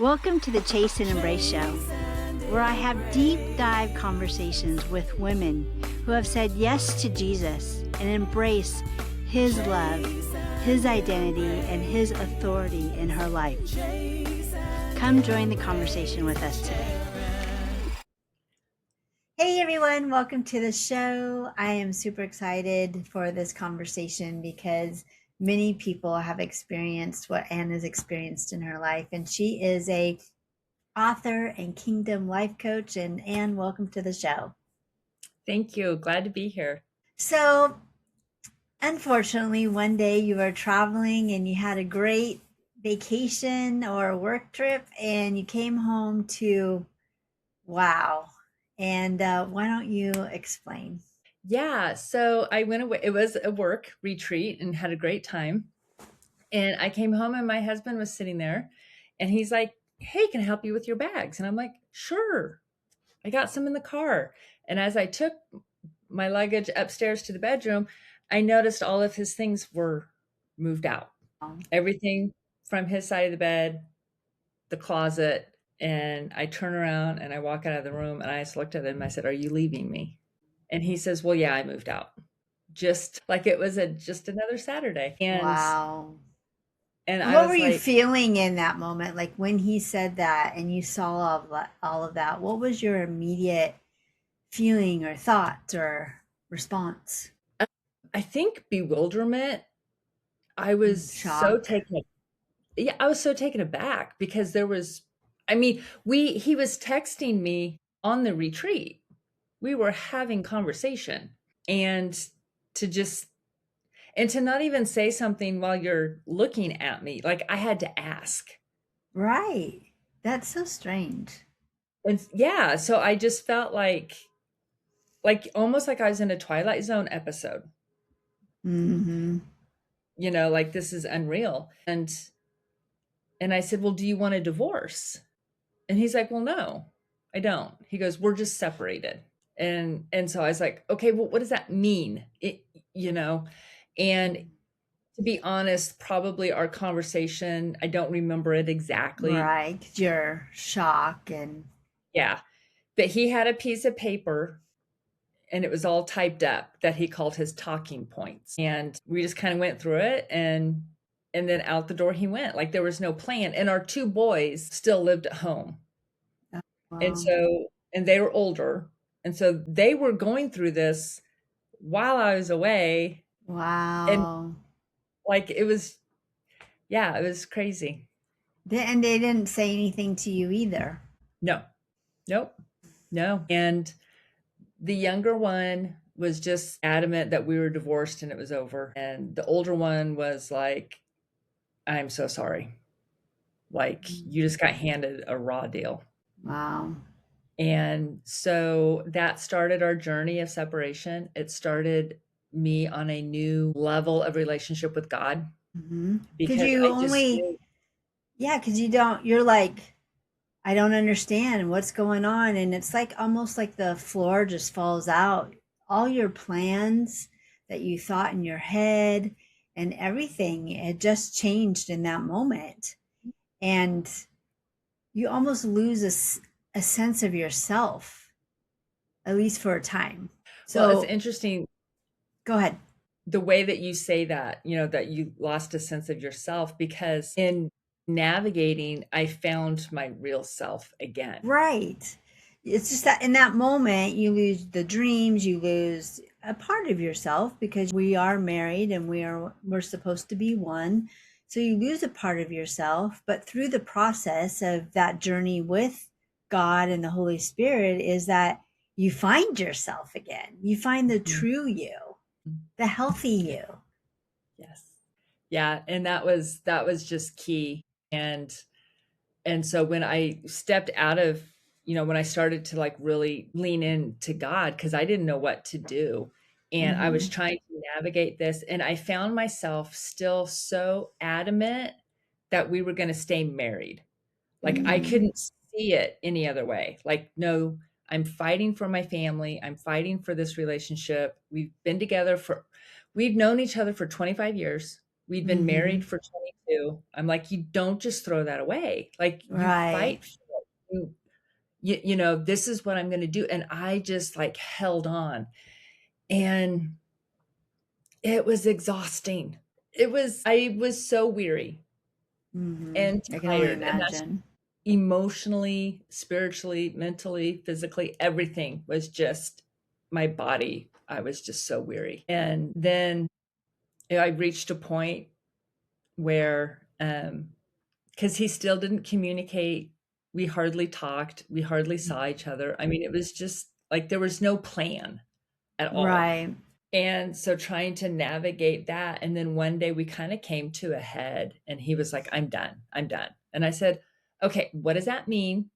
Welcome to the Chase and Embrace Show, where I have deep dive conversations with women who have said yes to Jesus and embrace His love, His identity, and His authority in her life. Come join the conversation with us today. Hey everyone, welcome to the show. I am super excited for this conversation because many people have experienced what Anne has experienced in her life, and she is a author and kingdom life coach. And Anne, welcome to the show. Thank you. Glad to be here. So, unfortunately, one day you were traveling and you had a great vacation or a work trip, and you came home to wow. And why don't you explain? Yeah. So I went away. It was a work retreat and had a great time. And I came home and my husband was sitting there and he's like, "Hey, can I help you with your bags?" And I'm like, "Sure." I got some in the car. And as I took my luggage upstairs to the bedroom, I noticed all of his things were moved out. Everything from his side of the bed, the closet. And I turn around and I walk out of the room and I just looked at him. I said, "Are you leaving me?" And he says, "Well, yeah, I moved out." Just like it was just another Saturday. Wow. And what were you feeling in that moment? Like when he said that and you saw all of that, what was your immediate feeling or thought or response? I think bewilderment. I was shocked. I was so taken aback because he was texting me on the retreat. We were having conversation and to not even say something while you're looking at me, like I had to ask. Right. That's so strange. And yeah, so I just felt like almost like I was in a Twilight Zone episode. Mm-hmm. You know, like this is unreal. And I said, "Well, do you want a divorce?" And he's like, "Well, no, I don't." He goes, "We're just separated." And so I was like, "Okay, well, what does that mean?" And to be honest, probably our conversation, I don't remember it exactly. Right. Your shock and yeah. But he had a piece of paper and it was all typed up that he called his talking points. And we just kind of went through it and then out the door he went. Like there was no plan. And our two boys still lived at home. wow. And they were older. And so they were going through this while I was away. Wow. And like it was crazy. And they didn't say anything to you either. No. Nope. No. And the younger one was just adamant that we were divorced and it was over. And the older one was like, "I'm so sorry. Like you just got handed a raw deal." Wow. And so that started our journey of separation. It started me on a new level of relationship with God. Mm-hmm. Because you're like, I don't understand what's going on. And it's like almost like the floor just falls out. All your plans that you thought in your head and everything, it just changed in that moment. And you almost lose a sense of yourself, at least for a time. So well, it's interesting. Go ahead. The way that you say that, that you lost a sense of yourself, because in navigating, I found my real self again. Right. It's just that in that moment, you lose the dreams, you lose a part of yourself because we are married and we're supposed to be one. So you lose a part of yourself, but through the process of that journey with God and the Holy Spirit is that you find yourself again. You find the true you, the healthy you. Yes. Yeah. And that was just key. And so when I stepped out of, when I started to like really lean into God, because I didn't know what to do. And I was trying to navigate this. And I found myself still so adamant that we were going to stay married. Like I couldn't see it any other way. Like, no, I'm fighting for my family. I'm fighting for this relationship. We've known each other for 25 years. We'd been Mhm. married for 22. I'm like, "You don't just throw that away. Like, you Right. fight for it. You know, this is what I'm gonna do." And I just, like, held on, and it was exhausting. I was so weary Mhm. and I can only tired, and that's imagine. emotionally, spiritually, mentally, physically, everything was just my body. I was just so weary. And then I reached a point where, because he still didn't communicate, we hardly talked, we hardly saw each other. I mean, it was just like there was no plan at all. Right. And so trying to navigate that, and then one day we kind of came to a head, and he was like, "I'm done. I'm done." And I said, "Okay, what does that mean?"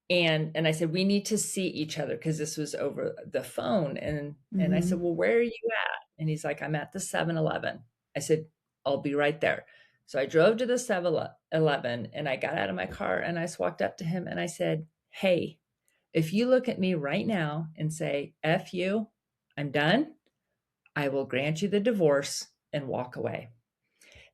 And I said, "We need to see each other," because this was over the phone. And I said, Mhm. "Well, where are you at?" And he's like, "I'm at the 7-Eleven." I said, "I'll be right there." So I drove to the 7-Eleven, and I got out of my car, and I just walked up to him and I said, "Hey, if you look at me right now and say, 'F you, I'm done,' I will grant you the divorce and walk away."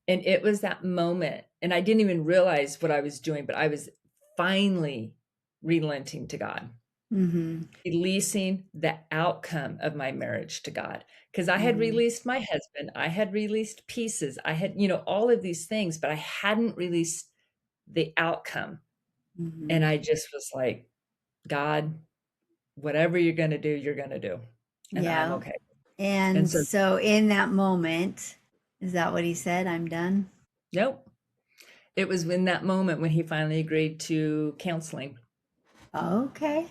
And it was that moment, and I didn't even realize what I was doing, but I was finally relenting to God, Mhm. releasing the outcome of my marriage to God. Because I had Mhm. released my husband, I had released pieces, I had, all of these things, but I hadn't released the outcome. And Mhm. I just was like, "God, whatever you're going to do, you're going to do. And I'm Yeah. okay." And And so, so in that moment, is that what he said? I'm done? nope. It was in that moment when he finally agreed to counseling. Okay.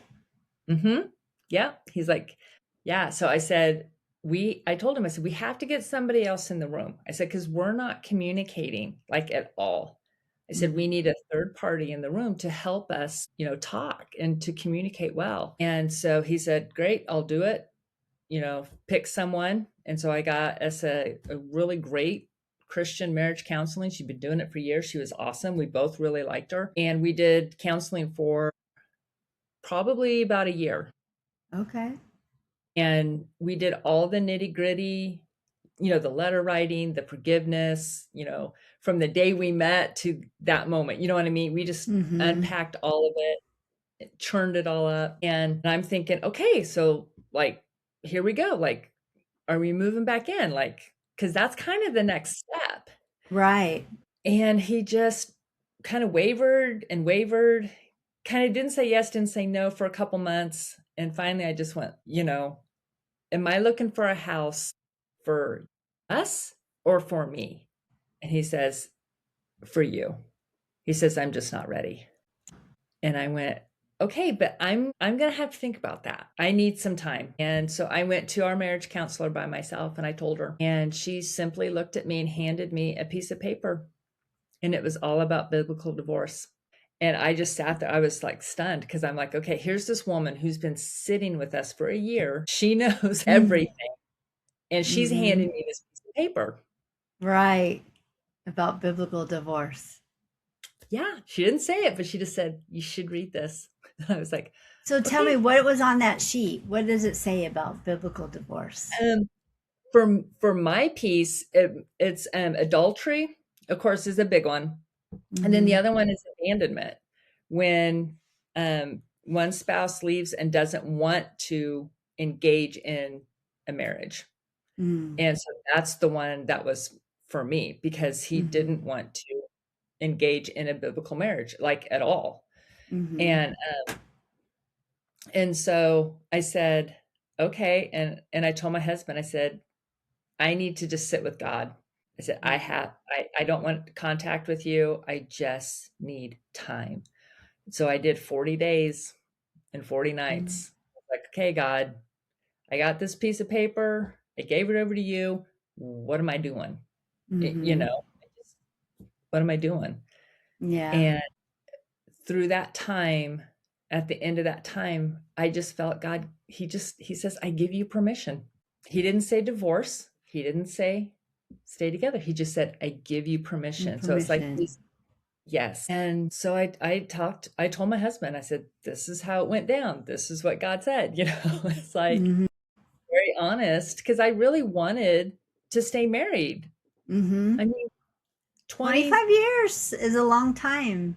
Mhm. Yeah. He's like, "Yeah." So I told him, I said, "We have to get somebody else in the room." I said, "'Cause we're not communicating, like, at all." I said, "We Mhm. need a third party in the room to help us, talk and to communicate well." And so he said, "Great, I'll do it. Pick someone." And so I got us a really great Christian marriage counseling. She'd been doing it for years. She was awesome. We both really liked her. And we did counseling for probably about a year. Okay. And we did all the nitty-gritty, the letter writing, the forgiveness, from the day we met to that moment. You know what I mean? We just Mhm. unpacked all of it, churned it all up. And I'm thinking, okay, so like, here we go. Like, are we moving back in? Like, because that's kind of the next step. Right. And he just kind of wavered and wavered, kind of didn't say yes, didn't say no for a couple months. And finally, I just went, "Am I looking for a house for us or for me?" And he says, "For you." He says, "I'm just not ready." And I went, "Okay, but I'm going to have to think about that. I need some time." And so I went to our marriage counselor by myself and I told her, and she simply looked at me and handed me a piece of paper, and it was all about biblical divorce. And I just sat there. I was like stunned because I'm like, okay, here's this woman who's been sitting with us for a year. She knows Mhm. everything. And she's handing Mhm. me this piece of paper. Right. About biblical divorce. Yeah, she didn't say it, but she just said, "You should read this." And I was like, So tell me okay. what was on that sheet. What does it say about biblical divorce? Um, for my piece, it's adultery, of course, is a big one. And then the Mhm. other one is abandonment. When one spouse leaves and doesn't want to engage in a marriage. Mm. And so that's the one that was for me because he Mhm. didn't want to engage in a biblical marriage, like at all. Mhm. And so I said, "Okay." And I told my husband, I said, "I need to just sit with God." I said, Mhm. I don't want contact with you. I just need time." So I did 40 days and 40 Mhm. nights. I was like, "Okay, God, I got this piece of paper. I gave it over to you. What am I doing?" Y- you Mhm. know, what am I doing? Yeah. And through that time, at the end of that time, I just felt God, he says, "I give you permission." He didn't say divorce. He didn't say stay together. He just said, "I give you permission." So it's like Permission. he's yes. And so I told my husband, I said, "This is how it went down. This is what God said." It's like Mhm. very honest because I really wanted to stay married. Mm-hmm. I mean, 20 25 years is a long time.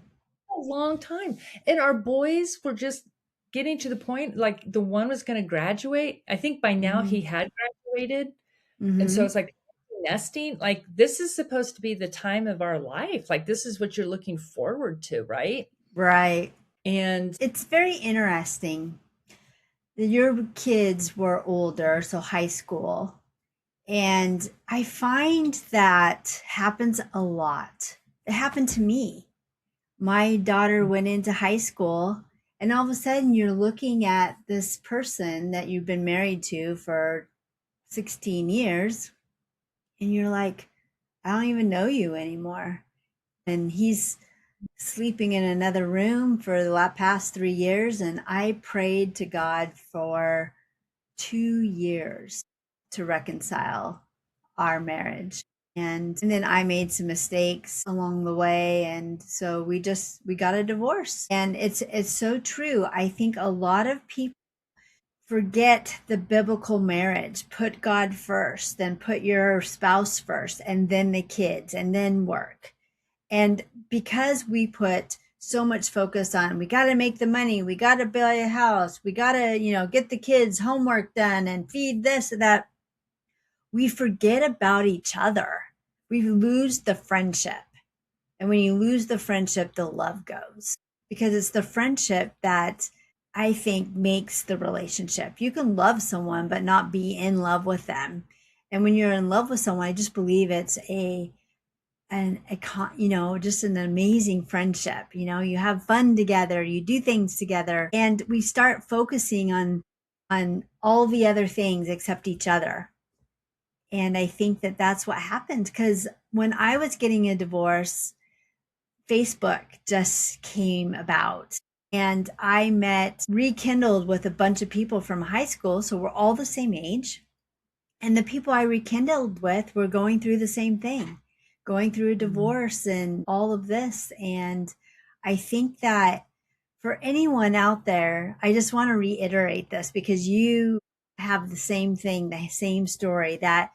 a long time. And our boys were just getting to the point, like the one was going to graduate. I think by now Mm-hmm. he had graduated. And so Mm-hmm. it's like nesting, like this is supposed to be the time of our life. Like this is what you're looking forward to, right? Right. And It's very interesting. Your kids were older, so high school. And I find that happens a lot. It happened to me. My daughter went into high school, and all of a sudden, you're looking at this person that you've been married to for 16 years, and you're like, I don't even know you anymore. And he's sleeping in another room for the past 3 years. And I prayed to God for 2 years to reconcile our marriage. And then I made some mistakes along the way, and so we got a divorce. And it's so true. I think a lot of people forget the biblical marriage. Put God first, then put your spouse first, and then the kids, and then work. And because we put so much focus on, we got to make the money, we got to buy a house, we got to, get the kids homework done and feed this and that, we forget about each other. We lose the friendship. And when you lose the friendship, the love goes, because it's the friendship that I think makes the relationship. You can love someone, but not be in love with them. And when you're in love with someone, I just believe it's just an amazing friendship. You have fun together, you do things together, and we start focusing on all the other things except each other. And I think that that's what happened, because when I was getting a divorce, Facebook just came about, and I rekindled with a bunch of people from high school, so we're all the same age. And the people I rekindled with were going through the same thing, going through a divorce and all of this. And I think that for anyone out there, I just want to reiterate this, because you have the same thing, the same story, that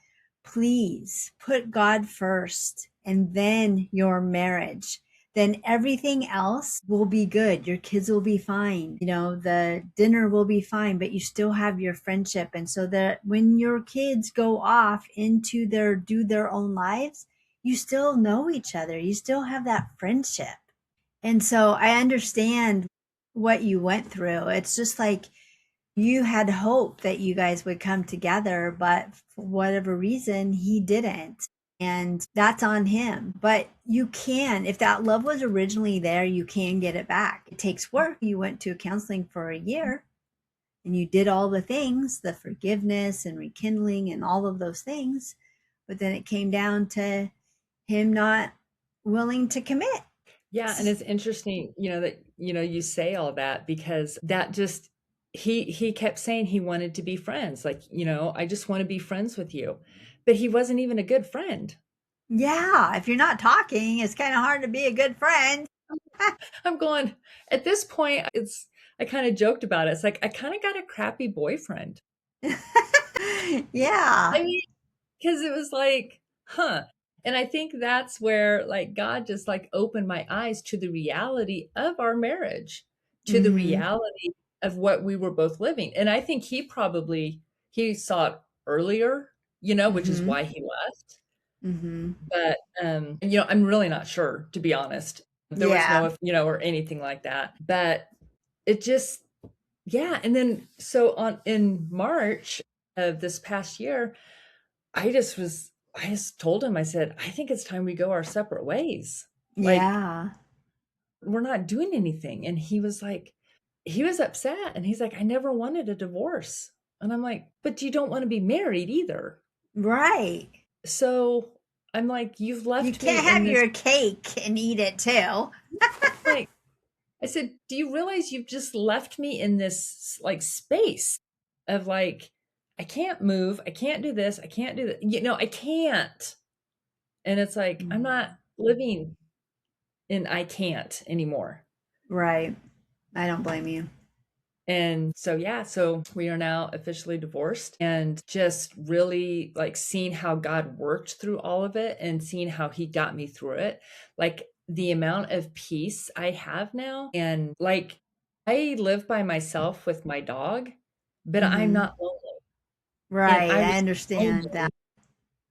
please put God first and then your marriage. Then everything else will be good. Your kids will be fine. The dinner will be fine, but you still have your friendship. And so that when your kids go off into do their own lives, you still know each other. You still have that friendship. And so I understand what you went through. It's just like you had hope that you guys would come together, but for whatever reason, he didn't. And that's on him. But you can, if that love was originally there, you can get it back. It takes work. You went to counseling for a year and you did all the things, the forgiveness and rekindling and all of those things. But then it came down to him not willing to commit. yeah, and it's interesting, that you say all that because that just he kept saying he wanted to be friends. Like, I just want to be friends with you. But he wasn't even a good friend. Yeah, if you're not talking, it's kind of hard to be a good friend. I'm going, at this point, I kind of joked about it. It's like I kind of got a crappy boyfriend. Yeah. I mean, because it was like, huh. And I think that's where like God just like opened my eyes to the reality of our marriage, to the Mhm. reality of what we were both living. And I think he saw it earlier, which is Mhm. why he left. Mhm. But I'm really not sure, to be honest. There was no Yeah. if, or anything like that. But it just yeah, and then so on in March of this past year, I just told him, I said, I think it's time we go our separate ways. Like, Yeah. we're not doing anything. And he was upset and he's like, I never wanted a divorce. And I'm like, but you don't want to be married either. Right. So I'm like, you've You left me can't in have this your cake and eat it too. like I said, do you realize you've just left me in this like space of like, I can't move, I can't do this, I can't do that. I can't. And it's like, I'm not Mhm. living in I can't anymore. Right. I don't blame you. And so, yeah, so we are now officially divorced, and just really like seeing how God worked through all of it and seeing how he got me through it. Like the amount of peace I have now. And like I live by myself with my dog, but I'm Mm-hmm. not lonely. And Right. I I was understand that.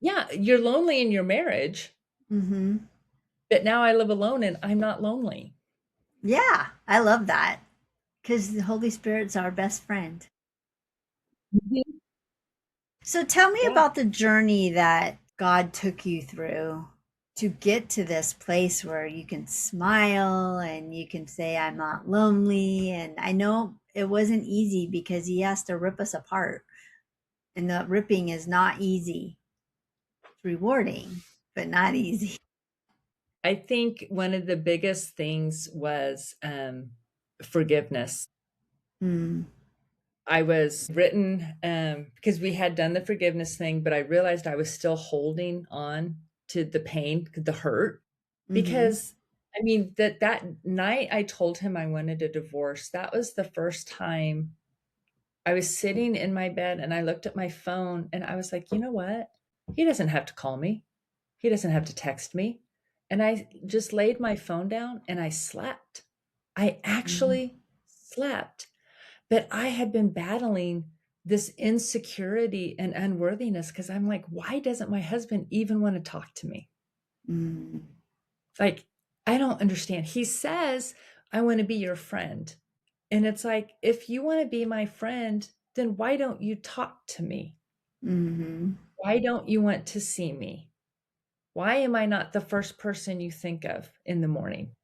lonely. Yeah, you're lonely in your marriage, Mm-hmm. but now I live alone and I'm not lonely. Yeah, I love that because the Holy Spirit's our best friend. Mhm. So tell me Yeah. about the journey that God took you through to get to this place where you can smile and you can say, I'm not lonely. And I know it wasn't easy because He has to rip us apart. And the ripping is not easy. It's rewarding, but not easy. I think one of the biggest things was forgiveness. Mm, I was written because we had done the forgiveness thing, but I realized I was still holding on to the pain, the hurt, mm-hmm, because I mean that night I told him I wanted a divorce. That was the first time I was sitting in my bed and I looked at my phone and I was like, you know what? He doesn't have to call me. He doesn't have to text me. And I just laid my phone down and I slept. I mm, actually slept. But I had been battling this insecurity and unworthiness because I'm like, why doesn't my husband even want to talk to me? mm, Like, I don't understand. He says, I want to be your friend. And it's like, if you want to be my friend, then why don't you talk to me? mm-hmm, Why don't you want to see me? Why am I not the first person you think of in the morning,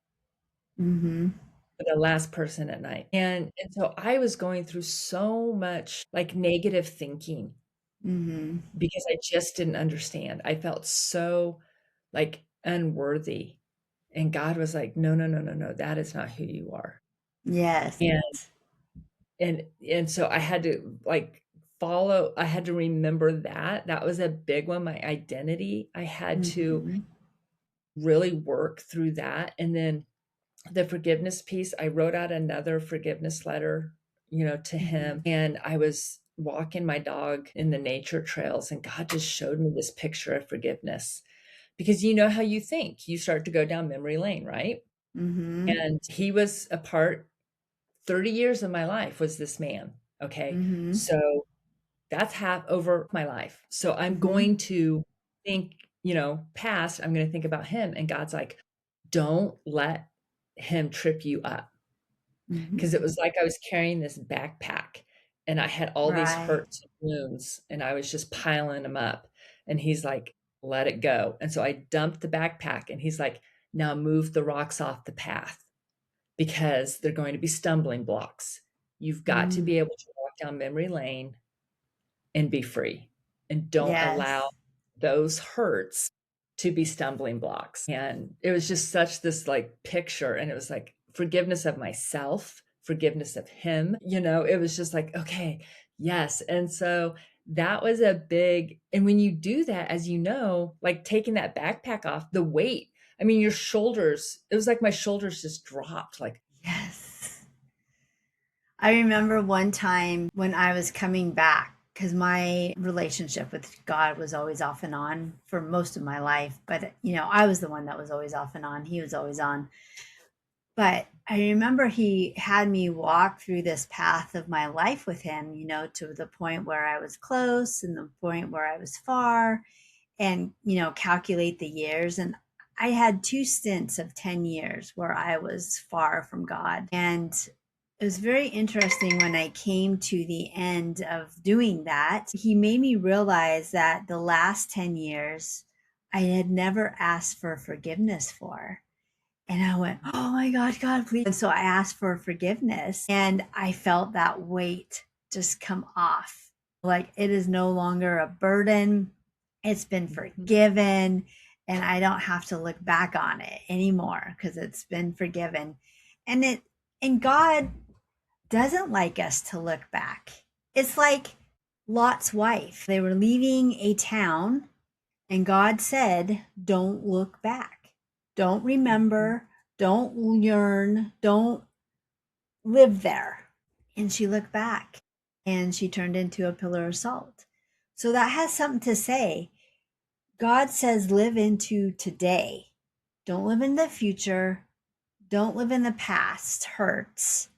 mm-hmm, or the last person at night? And so I was going through so much like negative thinking mm-hmm. because I just didn't understand. I felt so like unworthy. And God was like, no, no, no, no, no, that is not who you are. Yes. And and so I had to like follow, I had to remember that. That was a big one, my identity. I had to Mm-hmm, really work through that. And then the forgiveness piece, I wrote out another forgiveness letter, to mm-hmm, him. And I was walking my dog in the nature trails, and God just showed me this picture of forgiveness. Because you know how you think, you start to go down memory lane, right? mm-hmm, And he was a part 30 years of my life was this man. Okay. mm-hmm, So that's half over my life. So I'm mm-hmm, going to think, past, I'm going to think about him. And God's like, don't let him trip you up. Because it mm-hmm. was like I was carrying this backpack and I had all these Right. hurts and wounds and I was just piling them up. And he's like, let it go. And so I dumped the backpack and he's like, now move the rocks off the path because they're going to be stumbling blocks. You've got to Mm, be able to walk down memory lane and be free, and don't allow yes. those hurts to be stumbling blocks. And it was just such this like picture, and it was like forgiveness of myself, forgiveness of him. It was just like, okay, yes. And so that was a big, and when you do that, as you know, like taking that backpack off, the weight, I mean, your shoulders, it was like my shoulders just dropped. Like, Yes. I remember one time when I was coming back because my relationship with God was always off and on for most of my life. But, I was the one that was always off and on. He was always on. But I remember he had me walk through this path of my life with him, to the point where I was close and the point where I was far and, calculate the years. And I had two stints of 10 years where I was far from God. And it was very interesting when I came to the end of doing that. He made me realize that the last 10 years I had never asked for forgiveness for. And I went, oh my God, God, please. And so I asked for forgiveness and I felt that weight just come off. Like it is no longer a burden. It's been mhm, forgiven and I don't have to look back on it anymore because it's been forgiven. And God doesn't like us to look back. It's like Lot's wife. They were leaving a town and God said, don't look back. Don't mhm, remember. Don't yearn. Don't live there. and she looked back and she turned into a pillar of salt. So that has something to say. God says, live into today. Don't live in the future. Don't live in the past hurts.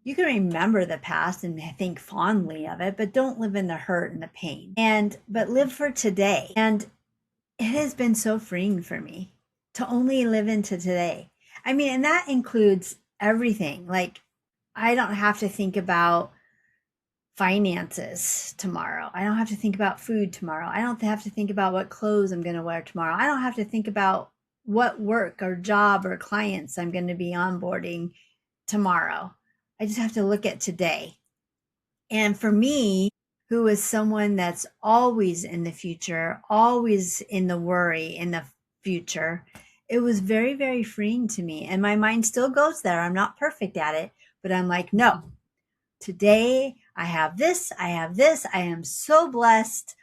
You can remember the past and think fondly of it, but don't live in the hurt and the pain. But live for today. And it has been so freeing for me to only live into today. I mean, and that includes everything. Like, I don't have to think about finances tomorrow. I don't have to think about food tomorrow. I don't have to think about what clothes I'm going to wear tomorrow. I don't have to think about what work or job or clients I'm going to be onboarding tomorrow. I just have to look at today. And for me, who is someone that's always in the future, always in the worry in the future, it was very, very freeing to me. And my mind still goes there. I'm not perfect at it, but I'm like, no, today I have this, I have this. I am so blessed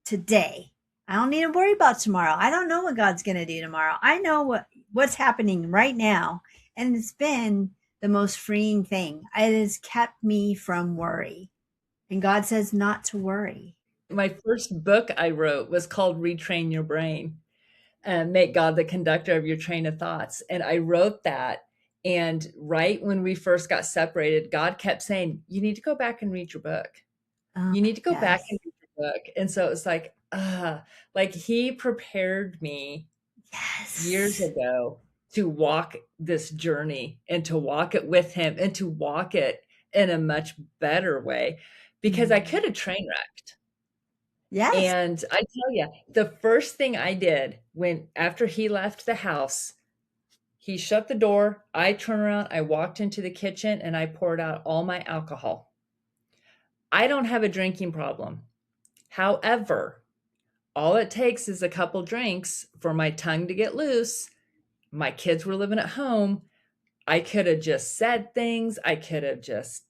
today. I don't need to worry about tomorrow. I don't know what God's going to do tomorrow. I know what's happening right now. And it's been the most freeing thing. It has kept me from worry. And God says not to worry. My first book I wrote was called Retrain Your Brain and Make God the Conductor of Your Train of Thoughts. And I wrote that. And right when we first got separated, God kept saying, you need to go back and read your book. Oh, You need to go back yes. and read your book. And so it was like he prepared me years Yes. ago to walk this journey and to walk it with him and to walk it in a much better way because I Mm. could have train wrecked. Yes. And I tell you, the first thing I did when after he left the house, he shut the door, I turned around, I walked into the kitchen and I poured out all my alcohol. I don't have a drinking problem. However, all it takes is a couple drinks for my tongue to get loose. My kids were living at home. I could have just said things. I could have just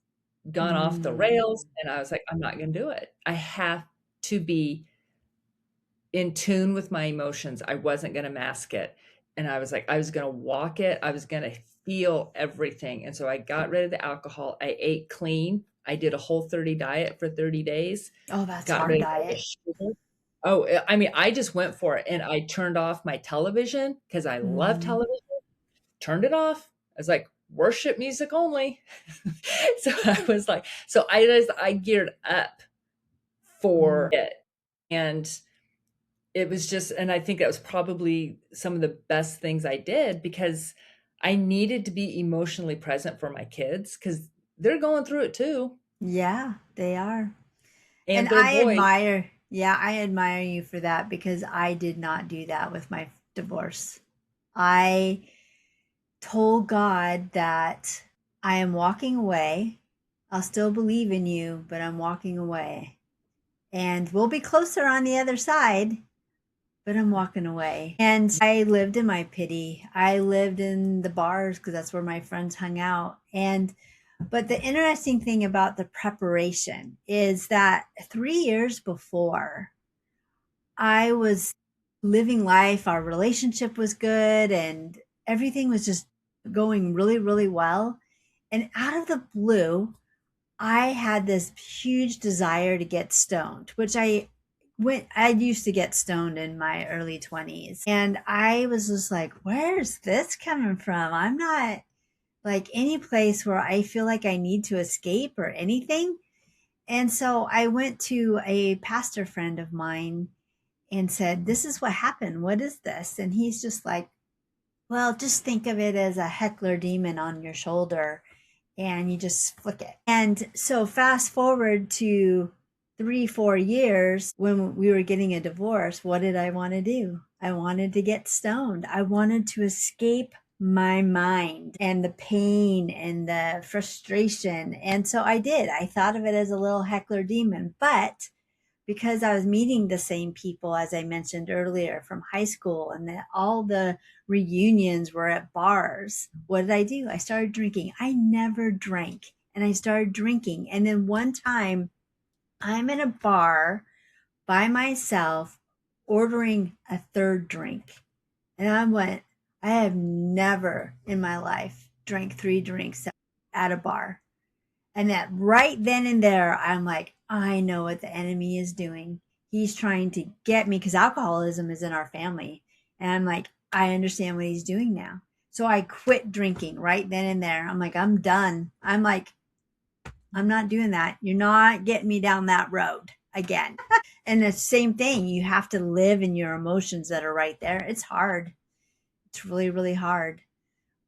gone off the Mm. rails. And I was like, I'm not going to do it. I have to be in tune with my emotions. I wasn't going to mask it. And I was like, I was going to walk it. I was going to feel everything. And so I got rid of the alcohol. I ate clean. I did a Whole 30 diet for 30 days, Oh, that's got hard rid of all the diet. sugar. Oh, I mean, I just went for it and I turned off my television because I love Mm. television, turned it off. I was like, worship music only. So I was like, I geared up Mm. for it. And it was just, and I think that was probably some of the best things I did because I needed to be emotionally present for my kids because they're going through it too. Yeah, they are. And And their voice, I admire you for that because I did not do that with my divorce. I told God that I am walking away. I'll still believe in you, but I'm walking away. And we'll be closer on the other side, but I'm walking away. And I lived in my pity. I lived in the bars because that's where my friends hung out. But the interesting thing about the preparation is that 3 years before, I was living life, our relationship was good, and everything was just going really, really well. And out of the blue, I had this huge desire to get stoned, which I used to get stoned in my early 20s. And I was just like, where's this coming from? I'm not like any place where I feel like I need to escape or anything. And so I went to a pastor friend of mine and said, this is what happened. What is this? And he's just like, well, just think of it as a heckler demon on your shoulder and you just flick it. And so fast forward to 3, 4 years when we were getting a divorce, what did I want to do? I wanted to get stoned. I wanted to escape my mind and the pain and the frustration. And so I did. I thought of it as a little heckler demon, but because I was meeting the same people as I mentioned earlier from high school and that all the reunions were at bars. What did I do? I started drinking. I never drank and I started drinking. And then one time I'm in a bar by myself ordering a third drink. And I went, I have never in my life drank 3 drinks at a bar. And that right then and there, I'm like, I know what the enemy is doing. He's trying to get me because alcoholism is in our family. And I'm like, I understand what he's doing now. So I quit drinking right then and there. I'm like, I'm done. I'm like, I'm not doing that. You're not getting me down that road again. And the same thing, you have to live in your emotions that are right there. It's hard. It's really, really hard.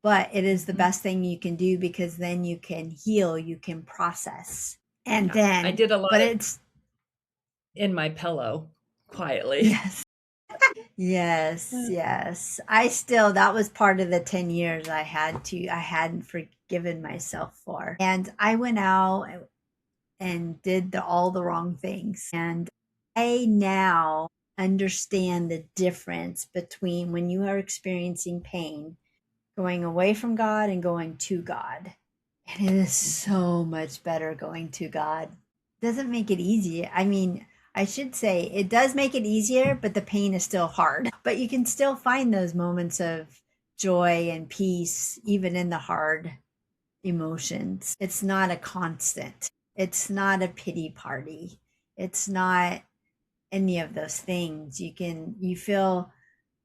But it is the Mhm. best thing you can do because then you can heal, you can process. And Yeah. I then, did a lot but of it's, in my pillow quietly. yes, yes, yes. I still, that was part of the 10 years I hadn't forgiven myself for. And I went out and did all the wrong things. And I now understand the difference between when you are experiencing pain, going away from God and going to God. And it is so much better going to God. Doesn't make it easy. I mean, I should say it does make it easier, but the pain is still hard. But you can still find those moments of joy and peace, even in the hard emotions. It's not a constant. It's not a pity party. It's not any of those things. You feel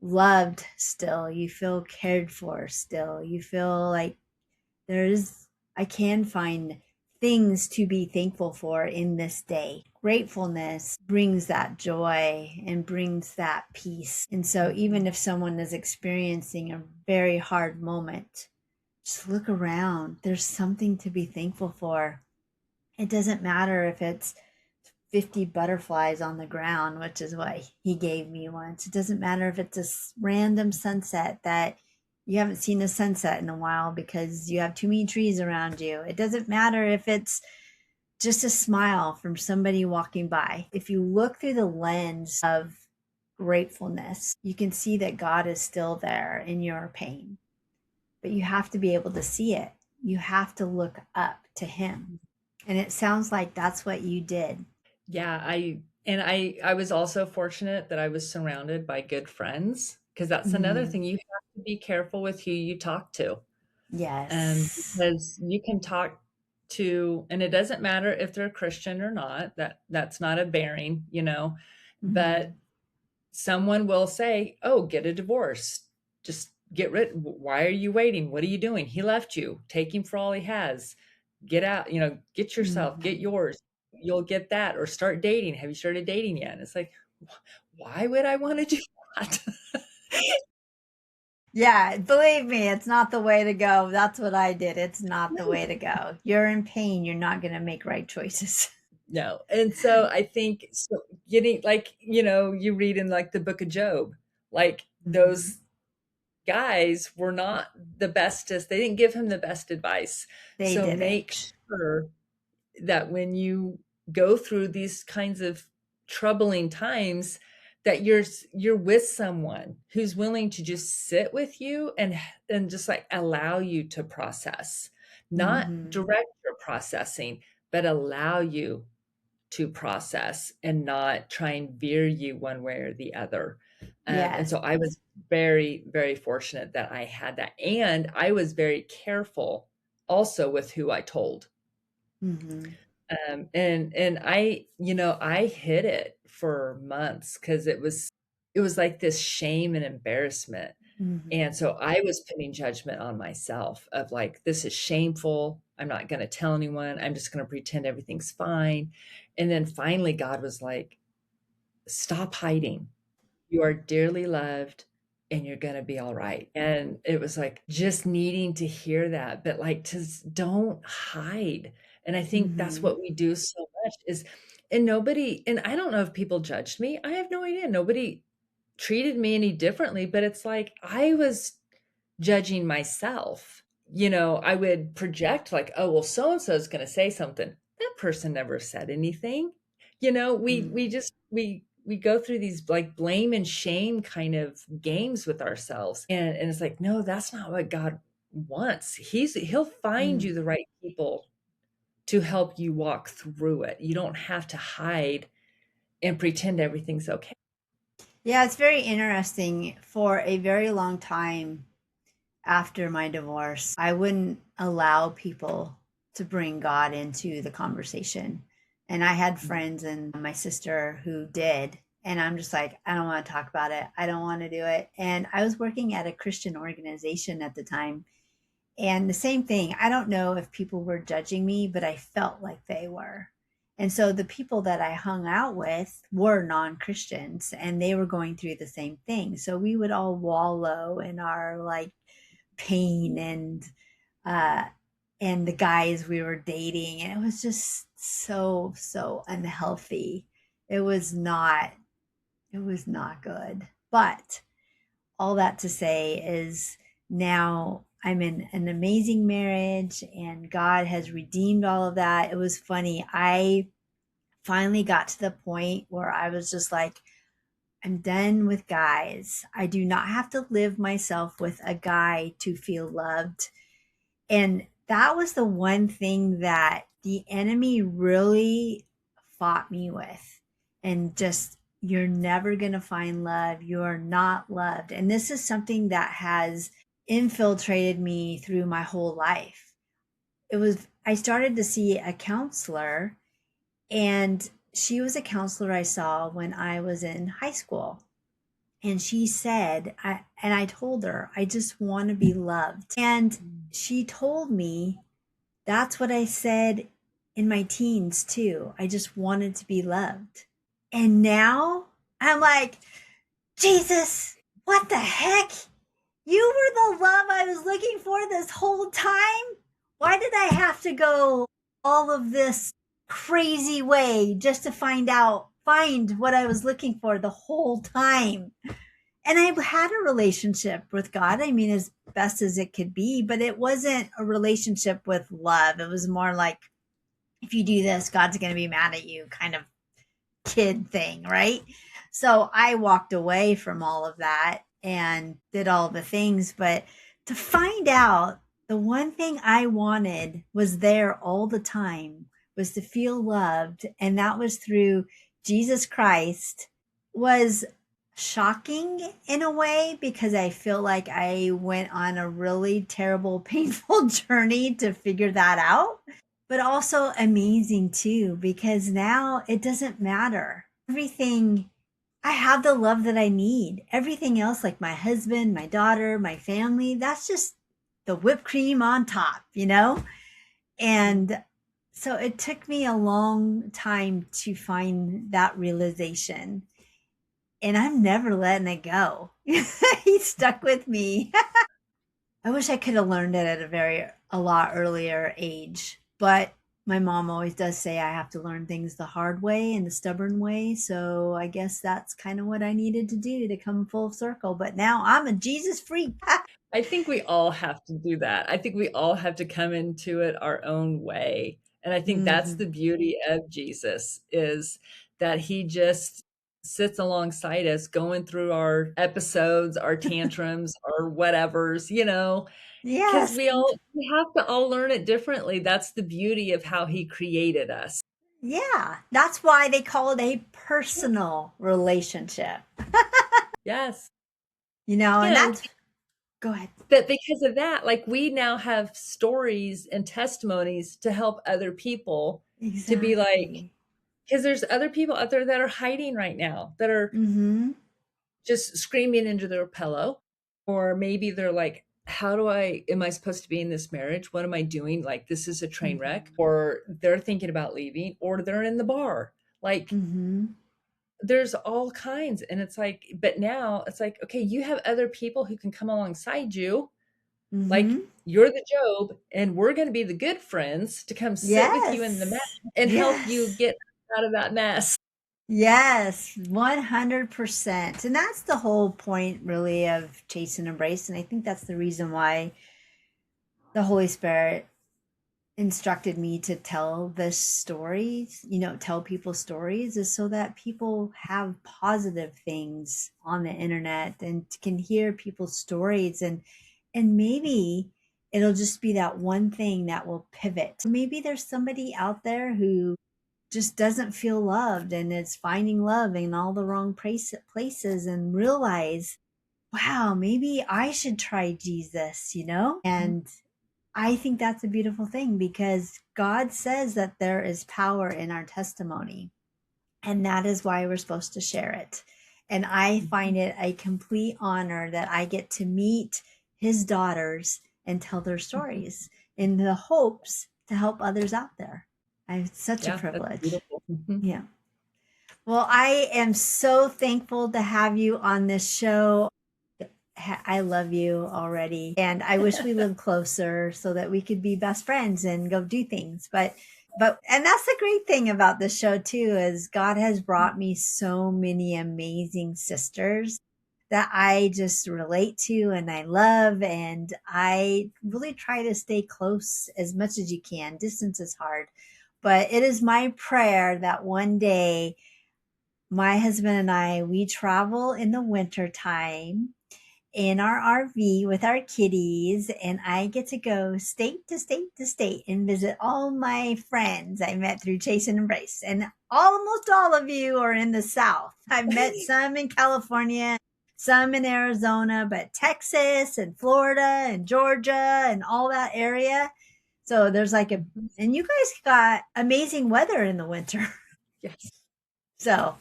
loved still. You feel cared for still. You feel like there's, I can find things to be thankful for in this day. Gratefulness brings that joy and brings that peace. And so even if someone is experiencing a very hard moment, just look around. There's something to be thankful for. It doesn't matter if it's 50 butterflies on the ground, which is what he gave me once. It doesn't matter if it's a random sunset that you haven't seen a sunset in a while because you have too many trees around you. It doesn't matter if it's just a smile from somebody walking by. If you look through the lens of gratefulness, you can see that God is still there in your pain, but you have to be able to see it. You have to look up to him. And it sounds like that's what you did. Yeah, I was also fortunate that I was surrounded by good friends because that's another Mm, thing, you have to be careful with who you talk to. yes. Because you can talk to, and it doesn't matter if they're a Christian or not, that's not a bearing, but Mhm. someone will say, "Oh, get a divorce. Just get rid. Why are you waiting? What are you doing? He left you. Take him for all he has. Get out, get yourself, get Mhm. yours. You'll get that, or start dating. Have you started dating yet?" And it's like, why would I want to do that? Yeah, believe me, it's not the way to go. That's what I did. It's not the way to go. You're in pain. You're not going to make right choices. No. And so I think so getting like, you read in like the book of Job, like Mhm. those guys were not the bestest. They didn't give him the best advice. They So make didn't. sure that when you go through these kinds of troubling times that you're with someone who's willing to just sit with you and just like allow you to process, not Mhm. direct your processing, but allow you to process and not try and veer you one way or the other. And Yes. so I was very, very fortunate that I had that. And I was very careful also with who I told. Mhm. And I hid it for months because it was like this shame and embarrassment. And Mhm. so I was putting judgment on myself of like, this is shameful. I'm not going to tell anyone. I'm just going to pretend everything's fine. And then finally, God was like, stop hiding. You are dearly loved and you're going to be all right. And it was like just needing to hear that, but like don't hide. And I think that's Mhm. what we do so much is, and I don't know if people judged me. I have no idea. Nobody treated me any differently, but it's like I was judging myself. I would project like, "Oh, well, so and so is going to say something." That person never said anything. We Mhm. just we go through these like blame and shame kind of games with ourselves. And it's like, "No, that's not what God wants. He'll find you Mhm. the right people to help you walk through it. You don't have to hide and pretend everything's okay." Yeah, it's very interesting. For a very long time after my divorce, I wouldn't allow people to bring God into the conversation. And I had friends and my sister who did. And I'm just like, I don't want to talk about it. I don't want to do it. And I was working at a Christian organization at the time. And the same thing, I don't know if people were judging me, but I felt like they were. And so the people that I hung out with were non Christians and they were going through the same thing. So we would all wallow in our like pain uh, and the guys we were dating. And it was just so unhealthy. It was not, it was not good. But all that to say is now I'm in an amazing marriage and God has redeemed all of that. It was funny. I finally got to the point where I was just like, I'm done with guys. I do not have to live myself with a guy to feel loved. And that was the one thing that the enemy really fought me with. And just, you're never going to find love. You're not loved. And this is something that has infiltrated me through my whole life. I started to see a counselor, and she was a counselor I saw when I was in high school. And she said, and I told her, I just want to be loved. And she told me, that's what I said in my teens too. I just wanted to be loved. And now I'm like, Jesus, what the heck? You were the love I was looking for this whole time? Why did I have to go all of this crazy way just to find what I was looking for the whole time? And I had a relationship with God. I mean, as best as it could be, but it wasn't a relationship with love. It was more like, if you do this, God's going to be mad at you kind of kid thing, right? So I walked away from all of that and did all the things. But to find out the one thing I wanted was there all the time was to feel loved. And that was through Jesus Christ, was shocking in a way because I feel like I went on a really terrible, painful journey to figure that out, but also amazing too because now it doesn't matter. Everything, I have the love that I need. Everything else, like my husband, my daughter, my family, that's just the whipped cream on top, you know? And so it took me a long time to find that realization. And I'm never letting it go. He stuck with me. I wish I could have learned it at a lot earlier age, but my mom always does say I have to learn things the hard way and the stubborn way. So I guess that's kind of what I needed to do to come full circle. But now I'm a Jesus freak. I think we all have to do that. I think we all have to come into it our own way. And I think that's Hmm. the beauty of Jesus is that he just sits alongside us going through our episodes, our tantrums, our whatevers, because Yes. we have to all learn it differently. That's the beauty of how he created us. Yeah. That's why they call it a personal relationship, Yes. and And that's, go ahead. that because of that, like we now have stories and testimonies to help other people to be like, Exactly. because there's other people out there that are hiding right now that are Mm-hmm. just screaming into their pillow, or maybe they're like, how do I am I supposed to be in this marriage? What am I doing? Like this is a train wreck, Mm-hmm. or they're thinking about leaving, or they're in the bar. Like Mm-hmm. there's all kinds. And it's like, but now it's like, okay, you have other people who can come alongside you. Like Mm-hmm. you're the Job, and we're going to be the good friends to come sit with you in the mess Yes. and help you Yes. get out of that mess. Yes. 100%. And that's the whole point, really, of Chase and Embrace. And I think that's the reason why the Holy Spirit instructed me to tell this stories, tell people stories, is so that people have positive things on the internet and can hear people's stories, and maybe it'll just be that one thing that will pivot. Maybe there's somebody out there who just doesn't feel loved and is finding love in all the wrong places and realize, wow, maybe I should try Jesus, and I think that's a beautiful thing because God says that there is power in our testimony, and that is why we're supposed to share it. And I find Mhm. it a complete honor that I get to meet his daughters and tell their Mhm. stories in the hopes to help others out there. It's such a Yeah, that's privilege. beautiful. Mhm. Yeah. Well, I am so thankful to have you on this show. I love you already. And I wish we lived closer so that we could be best friends and go do things. And that's the great thing about this show too, is God has brought me so many amazing sisters that I just relate to and I love. And I really try to stay close as much as you can. Distance is hard, but it is my prayer that one day my husband and we travel in the winter time in our RV with our kitties, and I get to go state to state to state and visit all my friends I met through Chase and Embrace. And almost all of you are in the South. I've met some in California, some in Arizona, but Texas and Florida and Georgia and all that area. So there's like Mhm. and you guys got amazing weather in the winter. Yes. So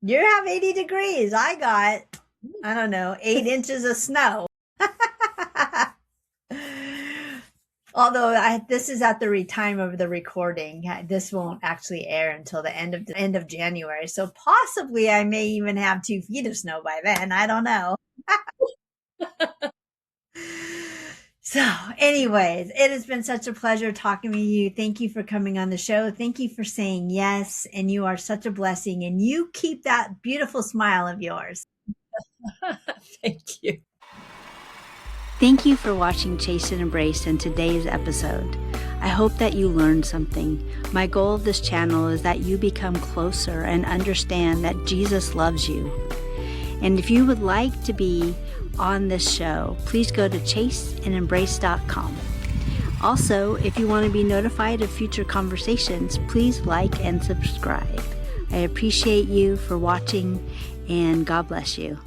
you have 80 degrees. I got, I don't know, 8 inches of snow. Although this is at the time of the recording, this won't actually air until the end of January. So possibly I may even have 2 feet of snow by then. I don't know. So, anyways, it has been such a pleasure talking with you. Thank you for coming on the show. Thank you for saying yes. And you are such a blessing. And you keep that beautiful smile of yours. Thank you. Thank you for watching Chase and Embrace in today's episode. I hope that you learned something. My goal of this channel is that you become closer and understand that Jesus loves you. And if you would like to be on this show, please go to chaseandembrace.com. Also, if you want to be notified of future conversations, please like and subscribe. I appreciate you for watching, and God bless you.